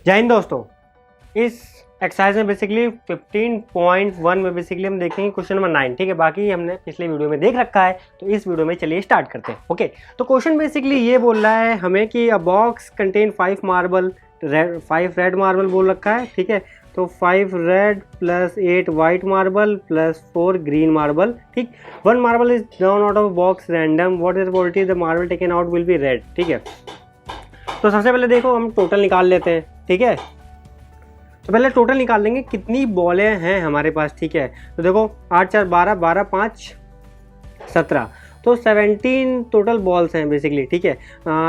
जय हिंद दोस्तों। इस एक्सरसाइज में बेसिकली 15.1 में बेसिकली हम देखेंगे क्वेश्चन नंबर 9। ठीक है, बाकी हमने पिछले वीडियो में देख रखा है, तो इस वीडियो में चलिए स्टार्ट करते हैं। ओके, तो क्वेश्चन बेसिकली ये बोल रहा है हमें कि अ box contain 5 marble, 5 red marble बोल रखा है। ठीक है, तो 5 red plus 8 white marble plus 4 green marble. ठीक, 1 marble is drawn out of box random, what is the probability the marble taken out will be red. ठीक है, तो सबसे पहले देखो हम टोटल निकाल लेते हैं। ठीक है, तो पहले टोटल निकाल लेंगे कितनी बॉलें हैं हमारे पास। ठीक है, तो देखो 8 4 12, 12 5 17, तो 17 टोटल बॉल्स हैं बेसिकली। ठीक है,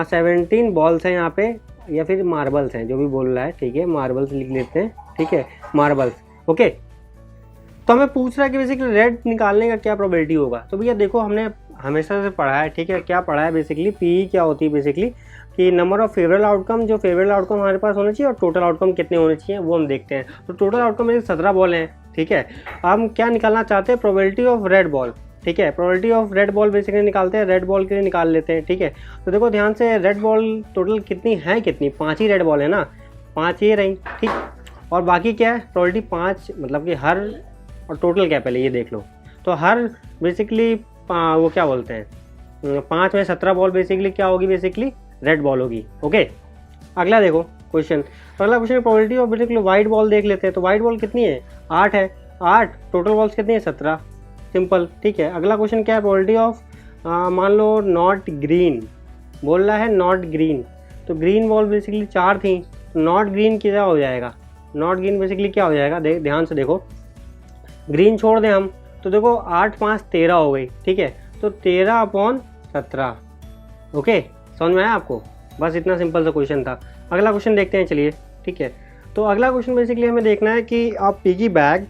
17 बॉल्स हैं यहाँ पे, या फिर मार्बल्स हैं, जो भी बोल रहा है। ठीक है, मार्बल्स लिख लेते हैं। ठीक है, मार्बल्स। ओके, तो हमें पूछ रहा है कि बेसिकली रेड निकालने का क्या प्रोबेबिलिटी होगा। तो भैया देखो, हमने हमेशा से पढ़ा है। ठीक है, क्या पढ़ा है बेसिकली, पी क्या होती है बेसिकली कि नंबर ऑफ फेवरेबल आउटकम, जो फेवरेबल आउटकम हमारे पास होना चाहिए और टोटल आउटकम कितने होने चाहिए वो हम देखते हैं। तो टोटल आउटकम में 17 बॉल हैं। ठीक है, हम क्या निकालना चाहते हैं, प्रोबेबिलिटी ऑफ रेड बॉल। ठीक है, probability of red ball basically निकालते हैं, रेड बॉल के लिए निकाल लेते हैं। ठीक है, तो देखो ध्यान से, रेड बॉल टोटल कितनी है, कितनी 5 ही रेड बॉल है ना, 5 ही रही। ठीक, और बाकी क्या है, प्रोबेबिलिटी 5 मतलब कि हर, और टोटल क्या पहले ये देख लो, तो हर बेसिकली वो क्या बोलते हैं 5 में 17 बॉल बेसिकली क्या होगी, बेसिकली रेड बॉल होगी। ओके, अगला देखो क्वेश्चन, तो अगला question probability of basically white ball देख लेते हैं। तो वाइट बॉल कितनी है, 8 है, 8 टोटल बॉल्स कितनी है, 17, सिंपल। ठीक है, अगला क्वेश्चन क्या है, प्रोबेबिलिटी ऑफ मान लो नॉट ग्रीन बोल रहा है, नॉट ग्रीन, तो ग्रीन बॉल बेसिकली 4 थी, तो नॉट ग्रीन क्या हो जाएगा, नॉट ग्रीन बेसिकली क्या हो जाएगा, ध्यान से देखो, ग्रीन छोड़ दें हम, तो देखो 8 5 13 हो गई। ठीक है, तो 13/17। ओके, समझ में आया आपको, बस इतना सिंपल सा क्वेश्चन था। अगला क्वेश्चन देखते हैं, चलिए। ठीक है, तो अगला क्वेश्चन बेसिकली हमें देखना है कि आप पिगी बैग,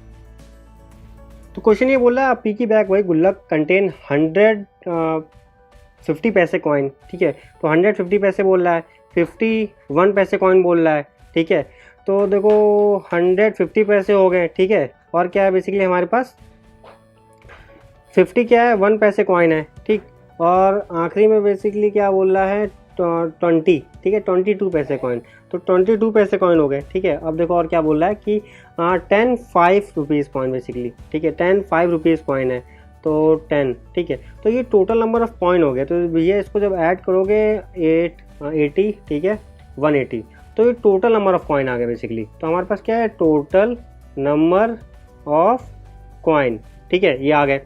तो क्वेश्चन ये बोल रहा है आप पिगी बैग वही गुल्लक कंटेन 150 पैसे कॉइन। ठीक है, तो 150 पैसे बोल रहा है, 51 पैसे कॉइन बोल रहा है। ठीक है, तो देखो 150 पैसे हो गए। ठीक है, और क्या है बेसिकली हमारे पास 50 क्या है, 1 पैसे कॉइन है। ठीक, और आखिरी में बेसिकली क्या बोल रहा है 20। ठीक है, 22 पैसे कॉइन, तो 22 पैसे कॉइन हो गए। ठीक है, अब देखो और क्या बोल रहा है कि 10 5 रुपीज़ कॉइन बेसिकली। ठीक है, 10 5 रुपीज़ कॉइन है, तो 10। ठीक है, तो ये टोटल नंबर ऑफ कॉइन हो गए। तो भैया इसको जब ऐड करोगे 80, ठीक है 180, तो ये टोटल नंबर ऑफ कॉइन आ गए बेसिकली। तो हमारे पास क्या है, टोटल नंबर ऑफ कॉइन। ठीक है, ये आ गए।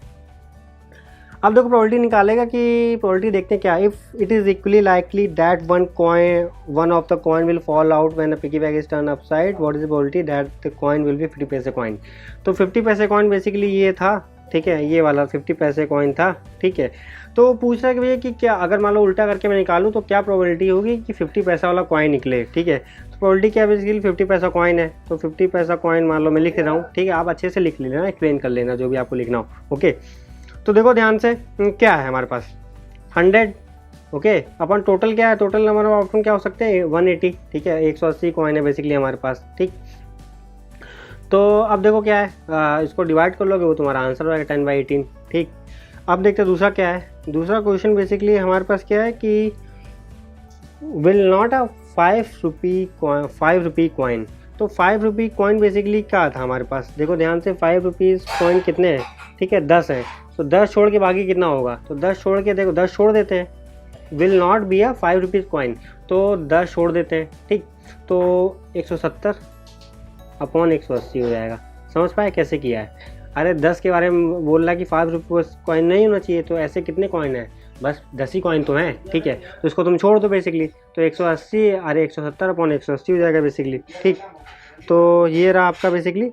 अब देखो प्रोबेबिलिटी निकालेगा कि प्रोबेबिलिटी देखते हैं क्या, if it is equally likely that one of the coin will fall out when a piggy bag is turn upside, what is the probability that the coin will be 50 पैसे coin. तो 50 पैसे coin basically ये था। ठीक है, ये वाला 50 पैसे कॉइन था। ठीक है, तो पूछ रहा है कि भैया कि क्या अगर मान लो उल्टा करके मैं निकालूँ तो क्या प्रोबेबिलिटी होगी कि 50 पैसा वाला कॉइन निकले। ठीक है, तो प्रोबेबिलिटी क्या बेसिकली 50 पैसा कॉइन है, तो 50 पैसा कॉइन मान लो मैं लिख रहा हूँ। ठीक है, आप अच्छे से लिख लेना, एक्सप्लेन कर लेना जो भी आपको लिखना हो। ओके, तो देखो ध्यान से क्या है हमारे पास 100। ओके, अपन टोटल क्या है, टोटल नंबर ऑफ ऑप्शन क्या हो सकते हैं 180। ठीक है, 180 कॉइन है बेसिकली हमारे पास। ठीक, तो अब देखो क्या है, इसको डिवाइड कर लोगे वो तुम्हारा आंसर हो जाएगा 10/18। ठीक, अब देखते हैं दूसरा क्या है। दूसरा क्वेश्चन बेसिकली हमारे पास क्या है कि will not a 5 rupee coin. तो 5 रुपी कॉइन बेसिकली क्या था हमारे पास, देखो ध्यान से, 5 रुपीज़ कॉइन कितने हैं, ठीक है 10 है, तो 10 छोड़ के बाकी कितना होगा, तो 10 छोड़ के देखो 10 छोड़ देते हैं, will not be a 5 rupees coin, तो 10 छोड़ देते हैं। ठीक, तो 170/180 हो जाएगा। समझ पाए कैसे किया है, अरे 10 के बारे में बोल रहा है कि 5 रुपीज़ कॉइन नहीं होना चाहिए, तो ऐसे कितने कॉइन है, बस 10 ही कॉइन तो हैं। ठीक है, तो इसको तुम छोड़ दो बेसिकली, तो 180 अरे 170/180 हो जाएगा बेसिकली। ठीक, तो ये रहा आपका बेसिकली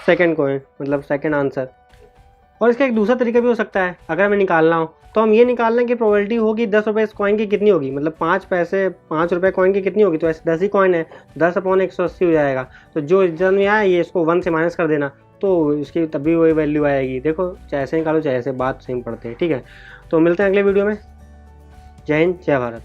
सेकंड कॉइन, मतलब सेकंड आंसर। और इसका एक दूसरा तरीका भी हो सकता है, अगर हमें निकालना हो तो हम ये निकालना है कि प्रोबेबिलिटी होगी 10 रुपये इस कॉइन की कितनी होगी, मतलब 5 रुपये कॉइन की कितनी होगी, तो ऐसे 10 ही कॉइन है, 10/180 हो जाएगा। तो जो इधर में आया ये इसको 1 से माइनस कर देना, तो इसकी तब भी वही वैल्यू आएगी। देखो चाहे ऐसे निकालो चाहे ऐसे, बात सेम पड़ते हैं। ठीक है, तो मिलते हैं अगले वीडियो में। जय हिंद, जय भारत।